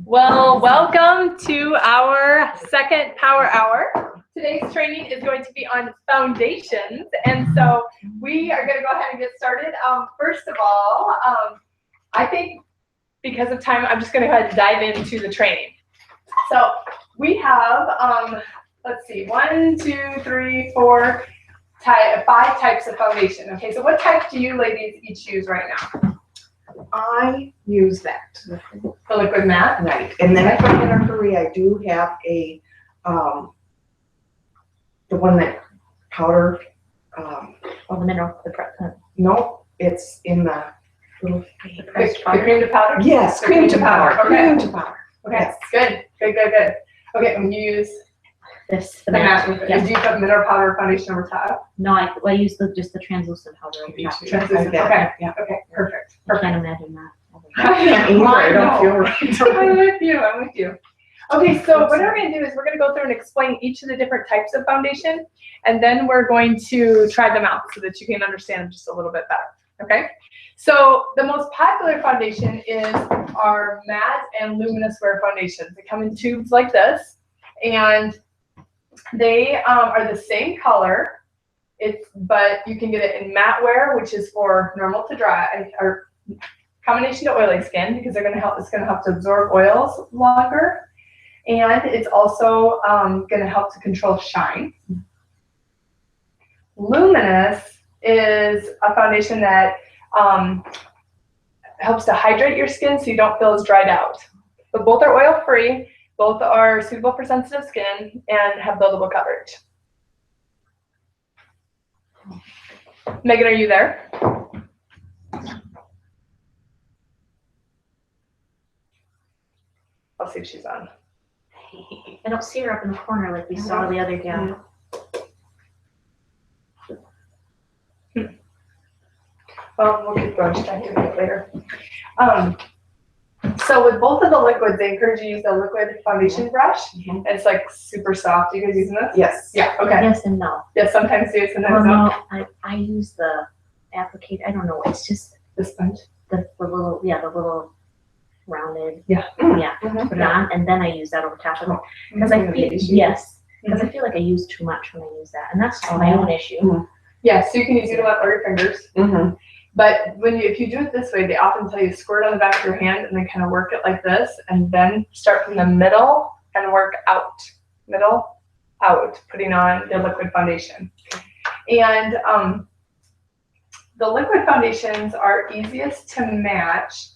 Well, welcome to our second Power Hour. Today's training is going to be on foundations, and so we are going to go ahead and get started. First of all, I think because of time, I'm just going to go ahead and dive into the training. So we have, let's see, 5 types of foundation. Okay, so what type do you ladies each use right now? I use that. The liquid matte? Right. And then for Inner Hurry, I do have a, the one that powder, the mineral, no, it's in the little. The cream to powder? Yes, cream to powder. Okay. Cream to powder. Okay, good. Okay, and you use the the matte. yes. Do you put mineral powder foundation over top? No, I use just the translucent powder over top. Translucent. Okay. Yeah. Okay, perfect. I can't imagine that. I can't either. I don't feel I'm right. with you. Okay, so what we're going to do is we're going to go through and explain each of the different types of foundation, and then we're going to try them out so that you can understand them just a little bit better. Okay? So the most popular foundation is our matte and luminous wear foundations. They come in tubes like this, and they are the same color. But you can get it in matte wear, which is for normal to dry, or combination to oily skin, because it's going to help to absorb oils longer, and it's also going to help to control shine. Luminous is a foundation that helps to hydrate your skin so you don't feel as dried out. But both are oil free, both are suitable for sensitive skin, and have buildable coverage. Megan, are you there? I'll see if she's on. I don't see her up in the corner like we saw the other gal. Well, we'll keep going. She's trying to do it later. So with both of the liquids, they encourage you to use the liquid foundation brush. Mhm. It's like super soft. You guys using this? Yes. Yeah. Okay. Yes and no. Yeah. Sometimes do. Sometimes Well, no. no, I use the applicator. I don't know. It's just The sponge. the little rounded. Yeah. Yeah. Mhm. Put it on, and then I use that over top of it because I feel because I feel like I use too much when I use that, and that's just my own issue. Yeah. So you can use either one or your fingers. Mhm. But if you do it this way, they often tell you squirt on the back of your hand and then kind of work it like this, and then start from the middle and work out. Middle, out, putting on the liquid foundation. And the liquid foundations are easiest to match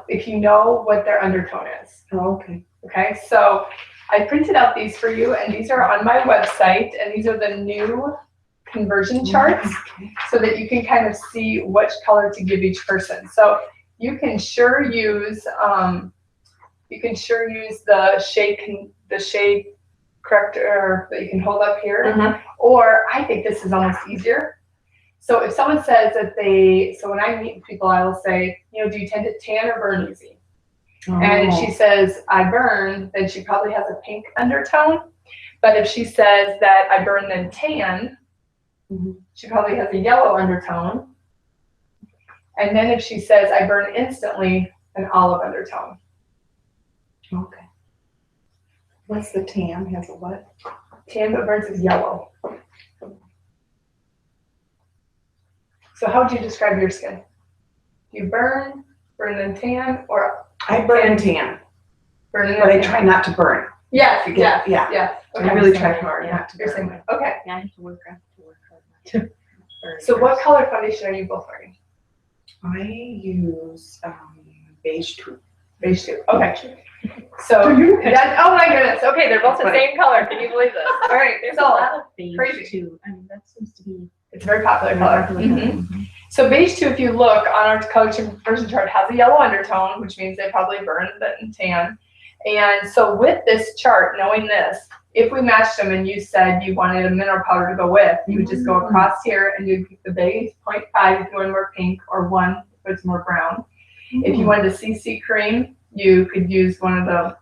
if you know what their undertone is. Oh, okay. Okay, so I printed out these for you, and these are on my website, and these are the new conversion charts, so that you can kind of see which color to give each person. So you can sure use the shade corrector that you can hold up here, or I think this is almost easier. So if someone says that so when I meet people, I will say, do you tend to tan or burn easy? And if she says I burn, then she probably has a pink undertone. But if she says that I burn then tan, she probably has a yellow undertone. And then if she says I burn instantly, an olive undertone. Okay. What's the tan? Has a what? Tan but burns is yellow. So how would you describe your skin? Do you burn then tan, or I burn and tan, burn and but I tan? try not to burn. Yes. Okay. I really try hard Yeah. not to You're burn. saying okay. Yeah, I have to work hard not to. So what color foundation are you both wearing? I use beige too. Beige too. Okay. So oh my goodness. Okay, they're both the same color. Can you believe this? All right. There's So a lot of beige crazy. too. I mean, that seems to be it's a very popular color. Mhm. So beige too, if you look on our color conversion chart, has a yellow undertone, which means they probably burn then tan. And so with this chart, knowing this, if we matched them and you said you wanted a mineral powder to go with, you would just go across here and you'd pick the beige 0.5 if you wanted more pink, or 1 if it's more brown. If you wanted a CC cream, you could use one of the,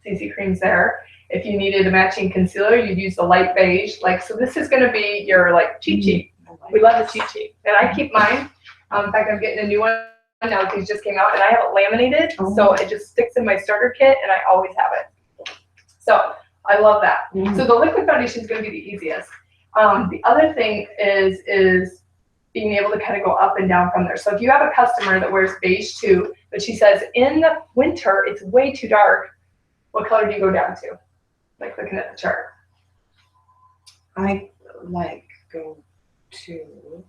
CC creams there. If you needed a matching concealer, you'd use the light beige. So this is going to be your cheat sheet. We love the cheat sheet, and I keep mine. In fact, I'm getting a new one now, these just came out, and I have it laminated, Oh. so it just sticks in my starter kit, and I always have it. So I love that. So the liquid foundation is going to be the easiest. The other thing is being able to kind of go up and down from there. So if you have a customer that wears beige too, but she says in the winter it's way too dark, what color do you go down to? Like looking at the chart. I like go to,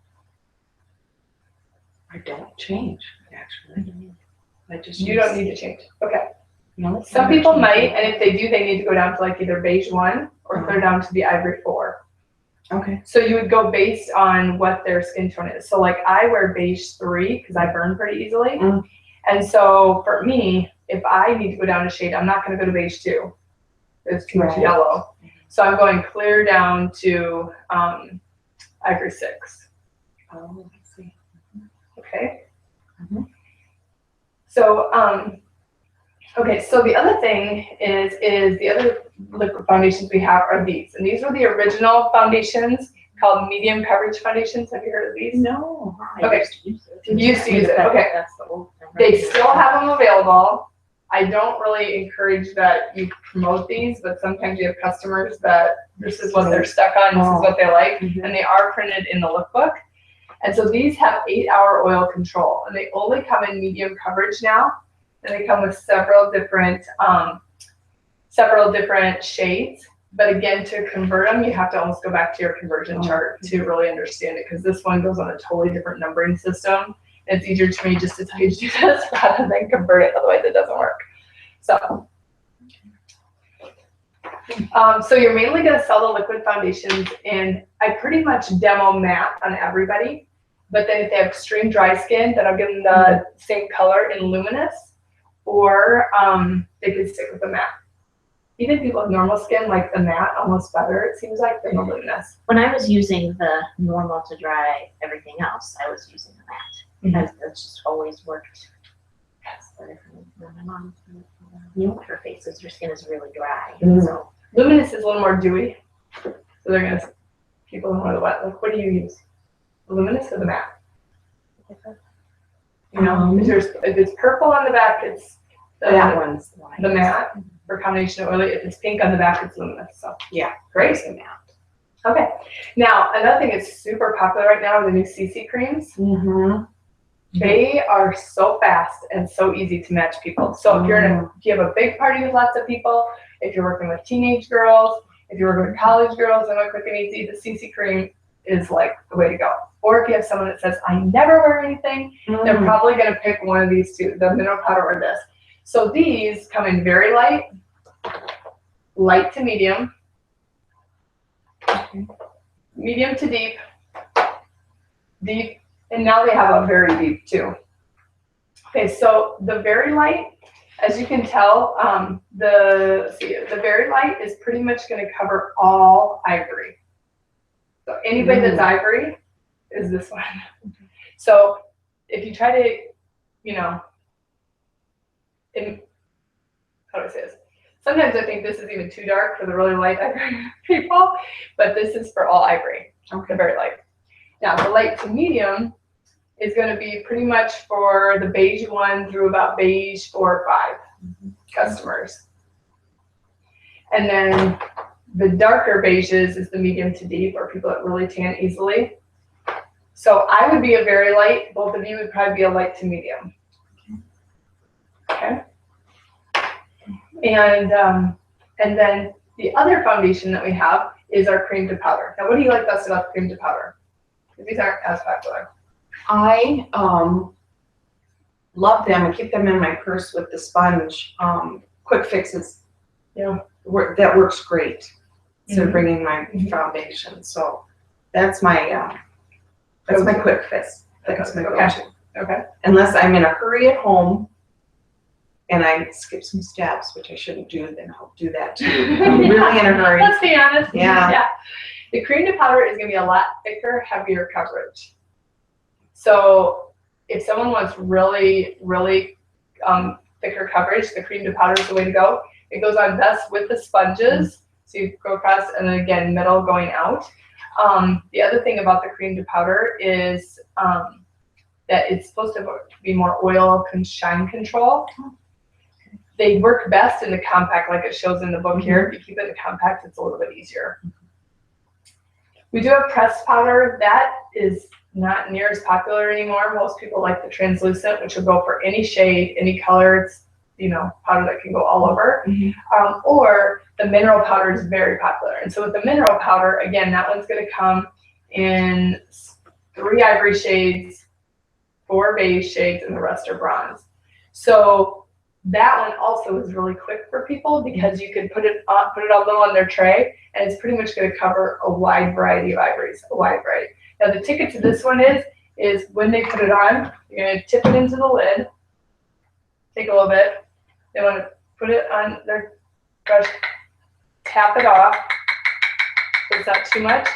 I don't change, actually. I just. You don't need to change. Okay. No. Some people might, and if they do, they need to go down to like either beige 1 or clear down to the ivory 4. Okay. So you would go based on what their skin tone is. So like I wear beige 3 because I burn pretty easily. Mm. And so for me, if I need to go down a shade, I'm not going to go to beige 2. There's too much Right. yellow. So I'm going clear down to ivory 6. Oh, I see. Okay. Mhm. So, okay, so the other thing is the other liquid foundations we have are these. And these were the original foundations called medium coverage foundations. Have you heard of these? No. Okay. You Used to use it, okay. That's the old. They still have them available. I don't really encourage that you promote these, but sometimes you have customers that this is what they're stuck on, this is what they like, and they are printed in the lookbook. And so these have 8-hour oil control, and they only come in medium coverage now, and they come with several different shades. But again, to convert them, you have to almost go back to your conversion chart to really understand it, because this one goes on a totally different numbering system. It's easier to me just to tell you to do this rather than convert it, otherwise it doesn't work. So, so you're mainly going to sell the liquid foundations, and I pretty much demo matte on everybody. But then if they have extreme dry skin, then I'll give them the same color in luminous, or they could stick with the matte. Even people with normal skin like the matte almost better, it seems like, than the luminous. When I was using the normal to dry everything else, I was using the matte. Because it's just always worked. My mom, her face is, her skin is really dry. So Luminous is a little more dewy. So they're going to, people who are the wet, like, what do you use? The luminous or the matte? You know, if it's purple on the back, it's That one's light. the matte, or combination of oily. If it's pink on the back, it's luminous. So Yeah. great. The matte. Okay. Now, another thing that's super popular right now are the new CC creams. Mm-hmm. They are so fast and so easy to match people. So if if you have a big party with lots of people, if you're working with teenage girls, if you're working with college girls and want quick and easy, the CC cream is like the way to go. Or if you have someone that says, I never wear anything, they're probably going to pick one of these two, the mineral powder or this. So these come in very light, light to medium, medium to deep, deep, and now they have a very deep too. Okay, so the very light, as you can tell, the very light is pretty much going to cover all ivory. So anybody that's ivory is this one. So if you try to, you know, how do I say this? Sometimes I think this is even too dark for the really light ivory people, but this is for all ivory, the very light. Now the light to medium is going to be pretty much for the beige 1 through about beige 4 or 5 customers. And then the darker beiges is the medium to deep, or people that really tan easily. So I would be a very light, both of you would probably be a light to medium. Okay. And then the other foundation that we have is our cream to powder. Now, what do you like best about the cream to powder? Because these aren't as popular. I love them and keep them in my purse with the sponge. Quick fixes, that works great. Instead of bringing my foundation, so that's my quick fix. That's my go-to. Okay. Unless I'm in a hurry at home and I skip some steps, which I shouldn't do, then I'll do that too. I'm really in a hurry. Let's be honest. Yeah. The cream to powder is going to be a lot thicker, heavier coverage. So if someone wants really, really thicker coverage, the cream to powder is the way to go. It goes on best with the sponges. So you go across and then again, middle going out. The other thing about the cream to powder is that it's supposed to be more oil shine control. They work best in the compact, like it shows in the book here. If you keep it in the compact, it's a little bit easier. We do have pressed powder. That is not near as popular anymore. Most people like the translucent, which will go for any shade, any color. It's, you know, powder that can go all over. Or the mineral powder is very popular. And so with the mineral powder, again, that one's going to come in 3 ivory shades, 4 beige shades, and the rest are bronze. So that one also is really quick for people because you can put it a little on their tray, and it's pretty much going to cover a wide variety of ivories, a wide variety. Now the ticket to this one is when they put it on, you're going to tip it into the lid, take a little bit, they want to put it on their brush, tap it off, so it's not too much,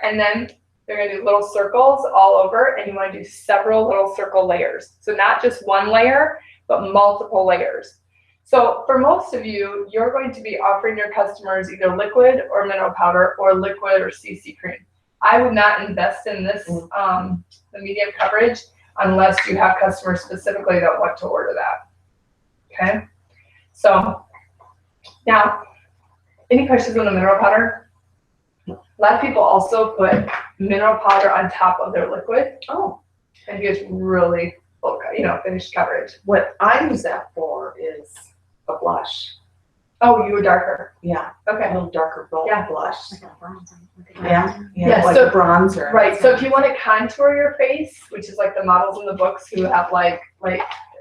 and then they're going to do little circles all over, and you want to do several little circle layers. So not just one layer, but multiple layers. So for most of you, you're going to be offering your customers either liquid or mineral powder or liquid or CC cream. I would not invest in this, the medium coverage, unless you have customers specifically that want to order that. Okay, so now, any questions on the mineral powder? A lot of people also put mineral powder on top of their liquid. Oh, And it gives really full, finished coverage. what I use that for is a blush. Oh, you were darker. Yeah, Okay. a little darker gold Yeah. blush. Like a bronze, Yeah, Yeah, like so- a bronzer. Right. So if you want to contour your face, which is like the models in the books who have like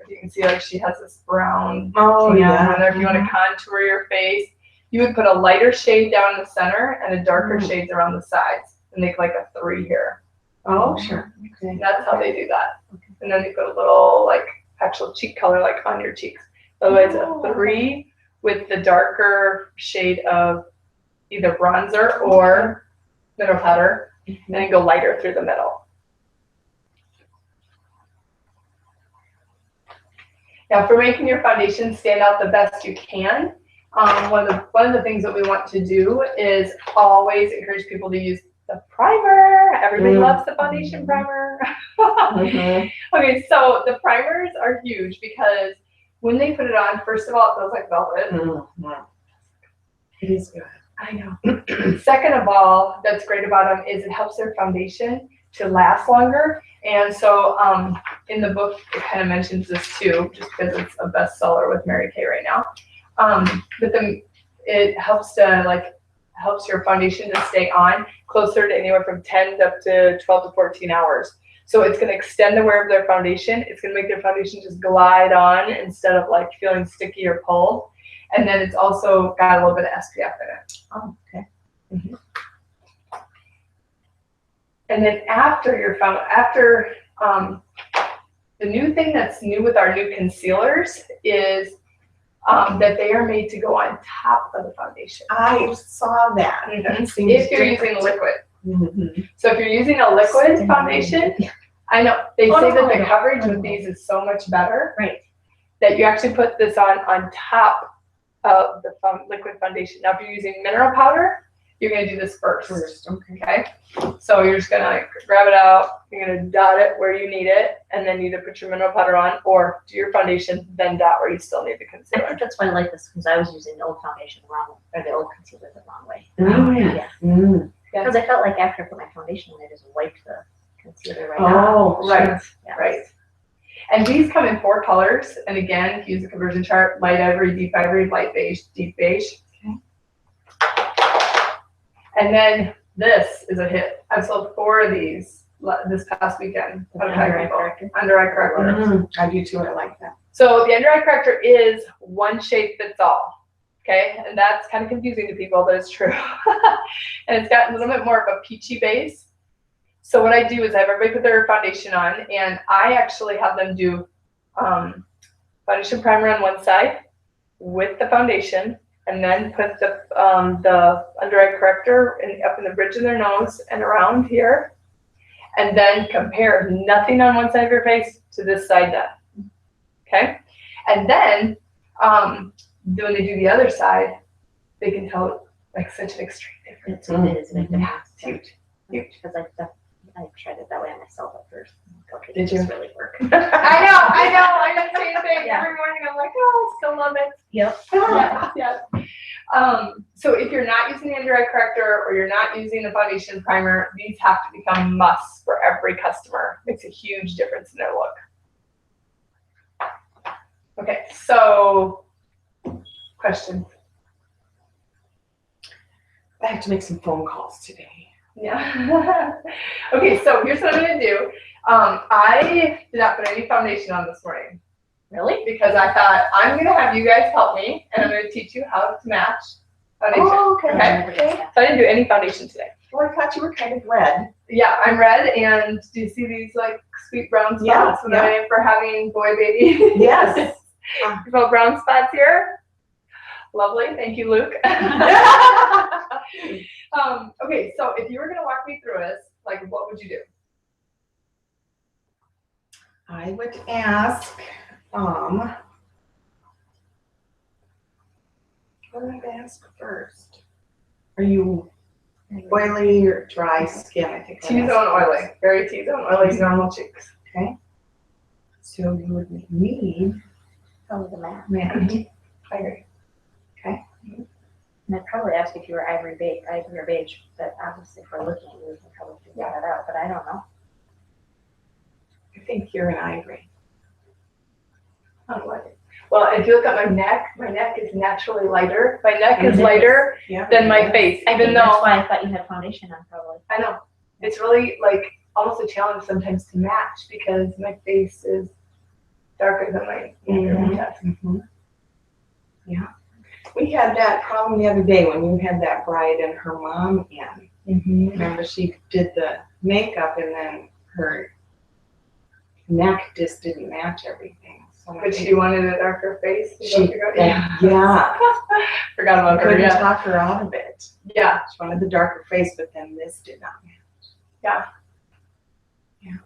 you can see like she has this brown Oh, tan yeah. on there. If you want to contour your face, you would put a lighter shade down in the center and a darker shades around the sides and make like a 3 here. Oh, sure. Okay. And that's how they do that. And then they put a little like actual cheek color like on your cheeks. Otherwise, a 3 with the darker shade of either bronzer or mineral powder, and then go lighter through the middle. Now, for making your foundation stand out the best you can, one of the things that we want to do is always encourage people to use the primer. Everybody loves the foundation primer. Okay, so the primers are huge because when they put it on, first of all, it feels like velvet. It is good. I know. Second of all, that's great about them is it helps their foundation to last longer. And so in the book, it kind of mentions this too, just because it's a bestseller with Mary Kay right now. But it helps helps your foundation to stay on closer to anywhere from 10 up to 12 to 14 hours. So it's going to extend the wear of their foundation. It's going to make their foundation just glide on instead of like feeling sticky or pulled. And then it's also got a little bit of SPF in it. Oh, okay. And then after the new thing that's new with our new concealers is that they are made to go on top of the foundation. I saw that. That seems If you're using different. liquid. Mhm. So if you're using a liquid foundation, I know, they Oh, say no, that the no. coverage with these is so much better Right. that you actually put this on top of the liquid foundation. Now, if you're using mineral powder, you're gonna do this first. Okay, so you're just gonna like grab it out, you're gonna dot it where you need it, and then either put your mineral powder on or do your foundation, then dot where you still need the I concealer. think that's why I like this, because I was using the old foundation the wrong, or the old concealer the wrong way. Mm. Mm. Because I felt like after I put my foundation on, I just wiped the concealer right off. Oh, Right, Yeah. right. And these come in 4 colors, and again, use the conversion chart, light ivory, deep ivory, light beige, deep beige. And then this is a hit. I've sold 4 of these this past weekend. Under eye corrector. Under eye corrector. Mm. I do too. I like that. So the under eye corrector is one shape fits all. Okay, and that's kind of confusing to people, but it's true. And it's got a little bit more of a peachy base. So what I do is I have everybody put their foundation on, and I actually have them do foundation primer on one side with the foundation, and then put the under eye corrector up in the bridge of their nose and around here, and then compare nothing on one side of your face to this side done. Okay, and then when they do the other side, they can tell like such an extreme difference. It is a big difference. It's huge. Because I tried it that way on myself at first. okay, Did does this you? really work? I do the same thing. Yeah. Every morning I'm like, oh, I still love it. Yep. Yes. So if you're not using the under eye corrector or you're not using the foundation primer, these have to become musts for every customer. Makes a huge difference in their look. Okay, so question. I have to make some phone calls today. Yeah. Okay, so here's what I'm gonna do. I did not put any foundation on this morning Really? because I thought I'm gonna have you guys help me and I'm gonna teach you how to match foundation. Oh, okay. Okay. So I didn't do any foundation today. Well, I thought you were kind of red. Yeah, I'm red, and do you see these like sweet brown spots Yeah, when I am for having boy baby? Yes. Little brown spots here. Lovely, thank you, Luke. Okay, so if you were gonna walk me through this, like what would you do? I would ask, what would I ask first? Are you oily or dry skin? I think. T-zone oily, very T-zone oily, normal cheeks. Okay. So you would need Oh, the matte. matte. I agree. And I'd probably ask if you were ivory or beige, but obviously if we're looking, we can probably figure that out, but I don't know. I think you're an ivory. I don't like it. Well, if you look at my neck is naturally lighter. My neck is lighter Yeah. than my face, I even think that's though why I thought you had foundation on probably. I know it's really like almost a challenge sometimes to match because my face is darker than my chest. Mm-hmm. Yeah. We had that problem the other day when you had that bride and her mom in. Mm-hmm. Remember, she did the makeup and then her neck just didn't match everything. So But she wanted a darker face. Is She- that what you got? yeah. Forgot about her. couldn't Yeah. talk her out of it. Yeah. She wanted the darker face, but then this did not match.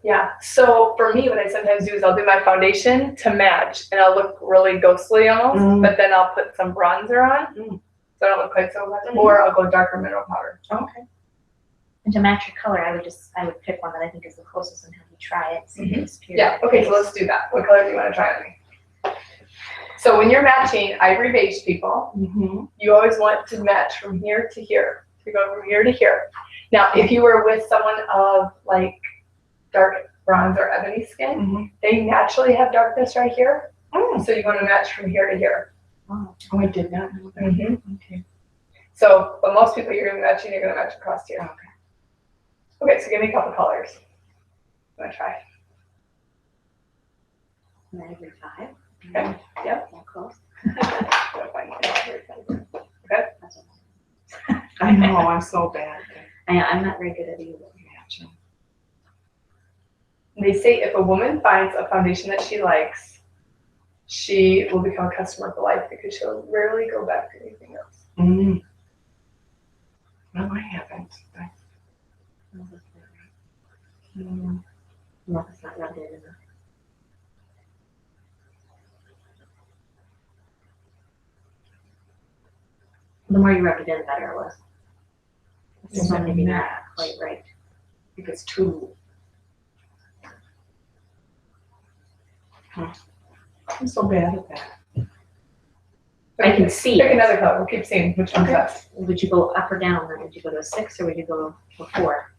Yeah. So for me, what I sometimes do is I'll do my foundation to match, and I'll look really ghostly almost. Mm. But then I'll put some bronzer on, so I don't look quite so much. Mhm. Or I'll go darker mineral powder. Okay. And to match your color, I would pick one that I think is the closest and have you try it, see if it's pure. Yeah. Okay. So let's do that. What color do you want to try on me? So when you're matching ivory beige people, Mm-hmm. you always want to match from here to here. So you go from here to here. Now, if you were with someone of like dark bronze or ebony skin, Mm-hmm. they naturally have darkness right here. Oh, So you want to match from here to here. I did not know that. Mm-hmm. Okay. So, but most people you're going to match across here. Okay. Okay, so give me a couple colors. I'm going to try. And then every 5. Okay. Yep. That close. Gotta find my colors. That's what I know, I'm so bad I'm not very good at either. at matching. They say if a woman finds a foundation that she likes, she will become a customer for life because she'll rarely go back to anything else. Mm. No, I haven't. No, it's not rubbed in enough. The more you rubbed it in, the better it was. This Does one it maybe not match? quite right. I think it's too. I'm so bad at that. I can see Pick it. another color. We'll keep seeing which one's Okay. best. Would you go up or down? Then would you go to a 6 or would you go to a 4?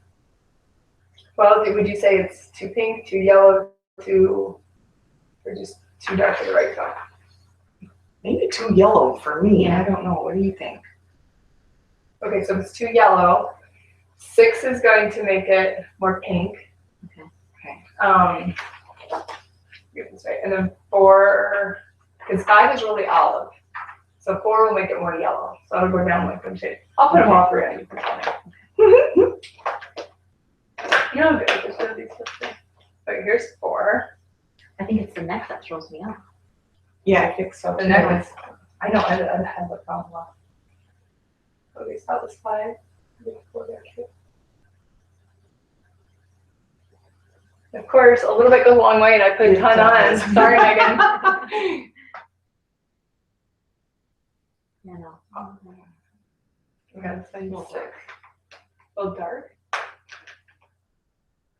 Well, would you say it's too pink, too yellow, or just too dark for the right tone? Maybe too yellow for me. Yeah. I don't know. What do you think? Okay, so if it's too yellow, 6 is going to make it more pink. Okay. Okay. Get this right. And then 4, because 5 is really olive. So 4 will make it more yellow. So I'll go down like one shade. I'll put them all 3 on. You can tell me. You know, I'm good. Just do these first. Okay, here's 4. I think it's the neck that throws me off. Yeah, I think so. The too. neck is, I know, I have a problem. Okay, so that was 5. 4 there too. Of course, a little bit goes a long way, and I put a It ton does. on. Sorry, Megan. Yeah, no. Okay, let's say 6. A little dark.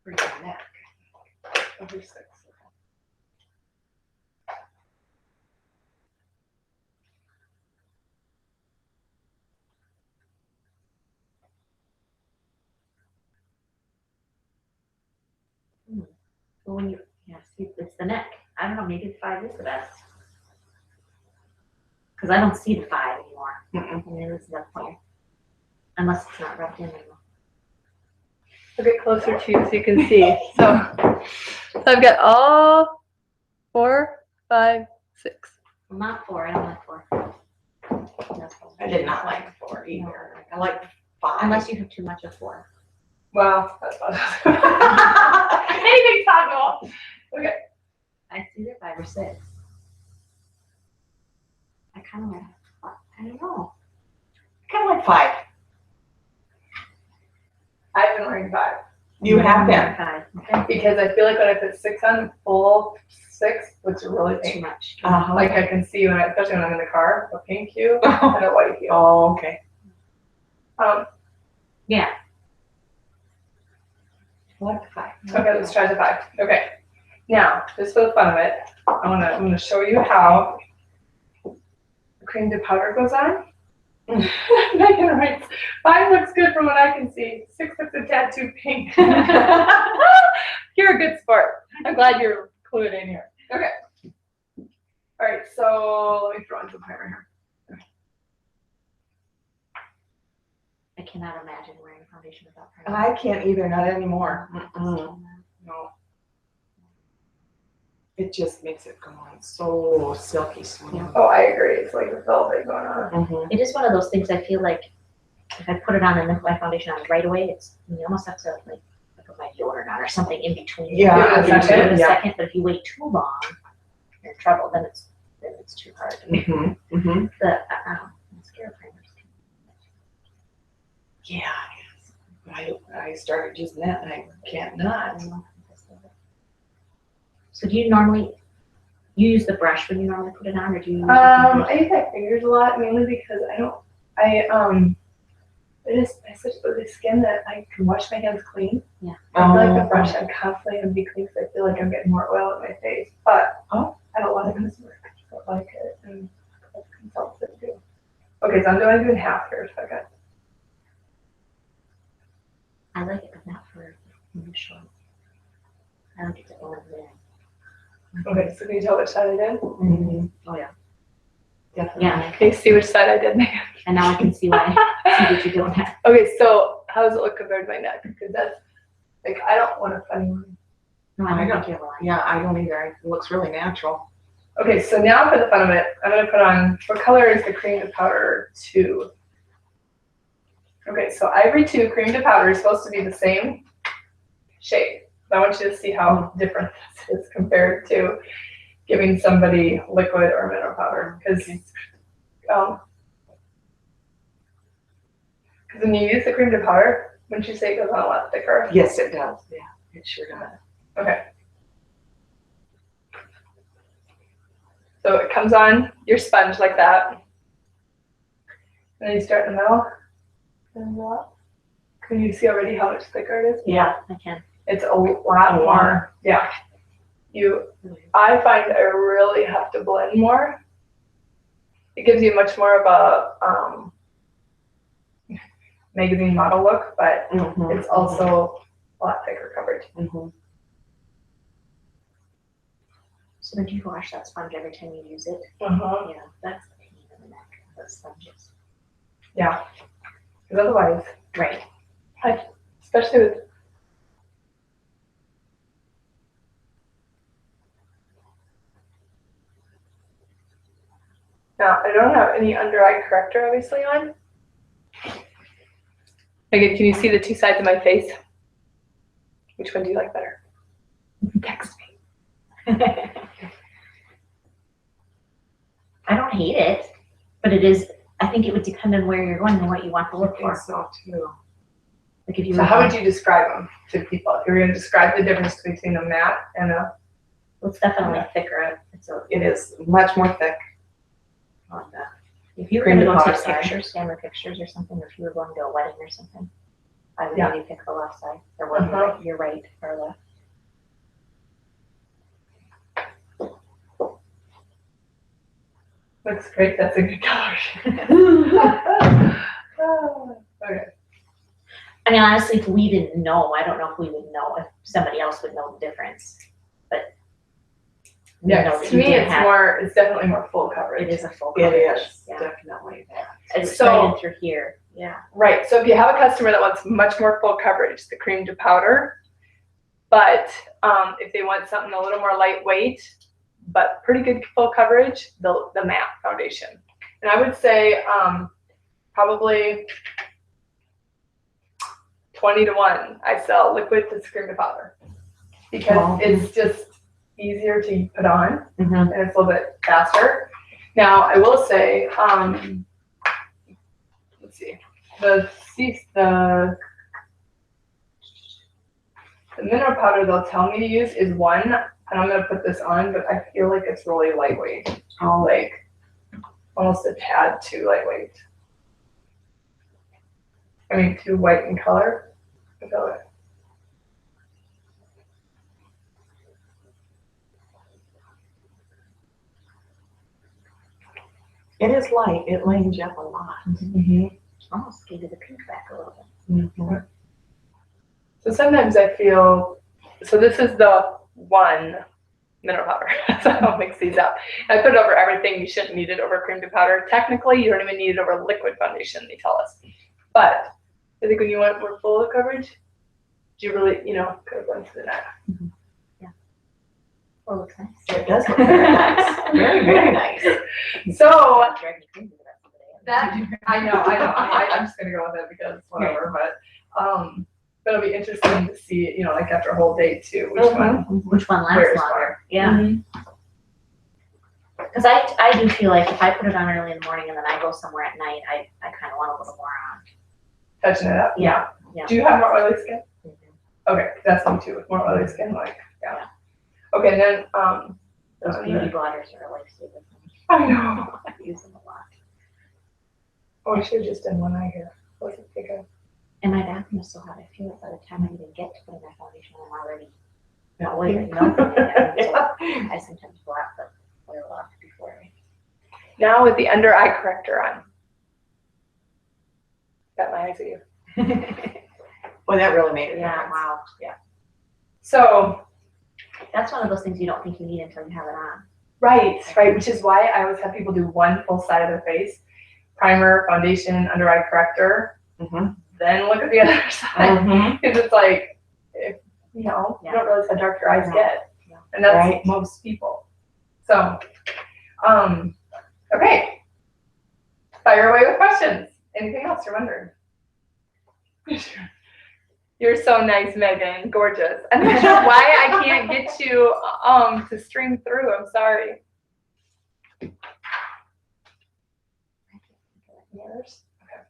For your neck. Over 6. Well, when you, yeah, see, it's the neck. I don't know, maybe the 5 is the best. Because I don't see the 5 anymore. Mm-mm. And this is the point. Unless it's not rubbed in anymore. I'll get closer to you so you can see. So I've got all 4, 5, 6. Well, not 4, I don't like 4. That's all. I did not like 4 either. I like 5. Unless you have too much of 4. Well, that's possible. Anything's possible. Okay. I see either 5 or 6. I kind of like, I don't know. Kind of like 5. I've been wearing 5 You have been. 5. Okay. because I feel like when I put 6 on, full 6 looks really Too pink. much. Like I can see when especially when I'm in the car, a pink hue and a white hue. Oh, okay. Yeah. I like the 5. Okay, let's try the 5. Okay. Now, just for the fun of it, I'm gonna show you how the cream to powder goes on. Megan writes, 5 looks good from what I can see. 6 looks a tad too pink. You're a good sport. I'm glad you're clued in here. Okay. All right, so let me throw in some primer here. I cannot imagine wearing foundation without primer. I can't either, not anymore. Mm-mm. No. It just makes it go on so silky smooth. Oh, I agree. It's like a velvet going on. Mm-hmm. It is one of those things I feel like if I put it on and then my foundation on right away, you almost have to like put my deodorant on or something in between. Yeah, Give it a yeah. second, but if you wait too long, you're in trouble. Then it's too hard. Mm-hmm. Mm-hmm. The mascara primers. Yeah. I started using that and I can't not. So do you normally use the brush when you normally put it on, or do you? I use my fingers a lot, mainly because I have such oily skin that I can wash my hands clean. Yeah. I feel like the brush I'm constantly having to be clean because I feel like I'm getting more oil in my face. But I have a lot of customers that like it and consultants that do. Okay, so I'm doing half here, so I got. I like it, but not for initial. I like it to blend in. Okay, so can you tell which side I did? Mm-hmm. Oh yeah. Definitely. Yeah. Can you see which side I did, Megan? And now I can see why. See what you're doing at. Okay, so how does it look compared to my neck? Because that's like I don't want a funny one. No, I don't think you have a line. Yeah, I don't either. It looks really natural. Okay, so now for the fun of it, I'm gonna put on, what color is the cream to powder 2? Okay, so Ivory 2 cream to powder is supposed to be the same shade. But I want you to see how different this is compared to giving somebody liquid or mineral powder. Because when you use the cream to powder, wouldn't you say it goes on a lot thicker? Yes, it does. Yeah, it sure does. Okay. So it comes on your sponge like that. And then you start in the middle. And go up. Can you see already how much thicker it is? Yeah, I can. It's a lot more. Yeah. I find I really have to blend more. It gives you much more of a magazine model look, but it's also a lot thicker coverage. Mm-hmm. So then do you wash that sponge every time you use it? Uh-huh. Yeah, that's the pain in the neck, those sponges. Yeah. Because otherwise, Right. especially with now, I don't have any under eye corrector obviously on. Megan, can you see the 2 sides of my face? Which one do you like better? Text me. I don't hate it, but it is, I think it would depend on where you're going and what you want to I look think for. so too. Like if you So were how would you describe them to people? If you were going to describe the difference between a matte and a, well, it's definitely thicker. It is much more thick on that. If you were Cream going to to go powder take side. pictures, family pictures or something, or if you were going to a wedding or something, I would Yeah. maybe pick the left side, or what, your right or left. Looks great. That's a good color. Okay. I mean, honestly, if we didn't know, I don't know if we would know, if somebody else would know the difference, but. we know Yeah, that to you me, did it's have- more, it's definitely more full coverage. It is a full It coverage. is, Yeah. definitely that. It's So- right in through here, yeah. Right, so if you have a customer that wants much more full coverage, the cream to powder. But if they want something a little more lightweight, but pretty good full coverage, the matte foundation. And I would say probably 20-to-1, I sell liquid to cream to powder. Because Wow. it's just easier to put on Mm-hmm. and it's a little bit faster. Now, I will say, let's see, the mineral powder they'll tell me to use is 1, and I'm gonna put this on, but I feel like it's really lightweight. Oh, Like almost a tad too lightweight. I mean, too white in color. I feel it. it is light, it lightens you up a lot. Almost gave you the pink back a little bit. Mhm. So sometimes I feel, so this is the 1 mineral powder. So I don't mix these up. I put it over everything. You shouldn't need it over cream to powder. Technically, you don't even need it over liquid foundation, they tell us. But I think when you want more full coverage, you really, could have gone to the neck. Oh, looks nice. It does look very nice, very, very nice. So Drag me crazy the rest of the day. that, I know. I'm just gonna go with it because whatever, but it'll be interesting to see, like after a whole day too, which one. Which one lasts Wears longer? Yeah. Because I do feel like if I put it on early in the morning and then I go somewhere at night, I kind of want a little more on. Touching it up. Yeah, yeah. Do you have more oily skin? Mhm. Okay, that's me too, with more oily skin, yeah. Okay, and then, Those Oh, beauty yeah. blotters are like stupid. I know. I use them a lot. Oh, I should have just done one eye here. Wasn't thinking. And my bathroom is so hot, I feel like by the time I even get to putting my foundation on, I'm already oily, So I sometimes blot the oil off before I. Now with the under eye corrector on. Got my eyes at you. Well, that really made it. Yeah, wow. So, That's one of those things you don't think you need until you have it on. right, which is why I always have people do one full side of their face. Primer, foundation, under eye corrector, Mhm. then look at the other side. Mhm. Because it's like, if, you don't realize how dark your eyes No. get. No. And that's Right. most people. So, okay. Fire away with questions. Anything else you're wondering? You're so nice, Megan. Gorgeous. I'm not sure why I can't get you to stream through. I'm sorry. Yours? Okay.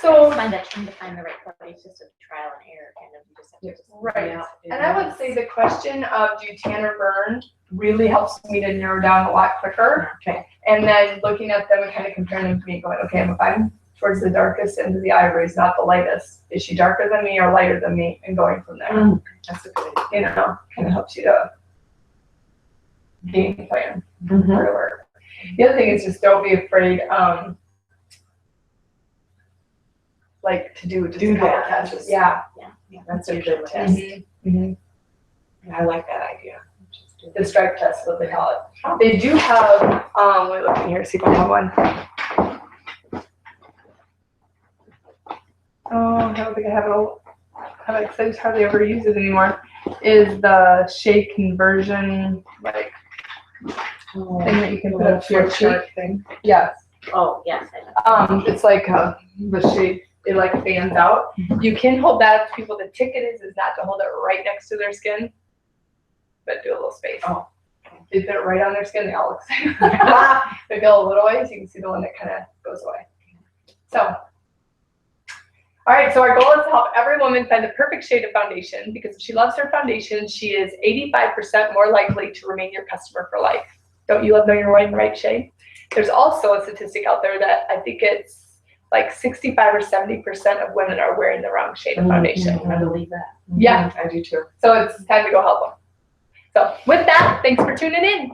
So, I find that trying to find the right color is just a trial and error kind of. You just have to just right. Yeah, it And I would is. say the question of do you tan or burn really helps me to narrow down a lot quicker. Okay. And then looking at them and kind of comparing them to me, going, okay, if I'm towards the darkest end of the ivories, not the lightest, is she darker than me or lighter than me? And going from there, That's a good idea. kind of helps you to game plan Mhm. where to work. The other thing is just don't be afraid, like to do just Do a couple that. touches. Yeah. That's a good test. Mhm. I like that idea. Just do The stripe test, what they call it. They do have, let me look in here, see if I have one. Oh, I don't think I have it, because I just hardly ever use it anymore, is the shade conversion, like, Oh, thing that you can put up to your cheek. thing. Yes, Oh, yes. I know. it's like, the shade, it like fans out. You can hold that up to people. The ticket is not to hold it right next to their skin, but do a little space. Oh. If you put it right on their skin, they all look the same. They go a little ways, you can see the one that kind of goes away. So, all right, so our goal is to help every woman find the perfect shade of foundation, because if she loves her foundation, she is 85% more likely to remain your customer for life. Don't you love knowing you're wearing the right shade? There's also a statistic out there that I think it's like 65 or 70% of women are wearing the wrong shade of foundation. I believe that. Yeah. I do too. So it's time to go help them. So with that, thanks for tuning in.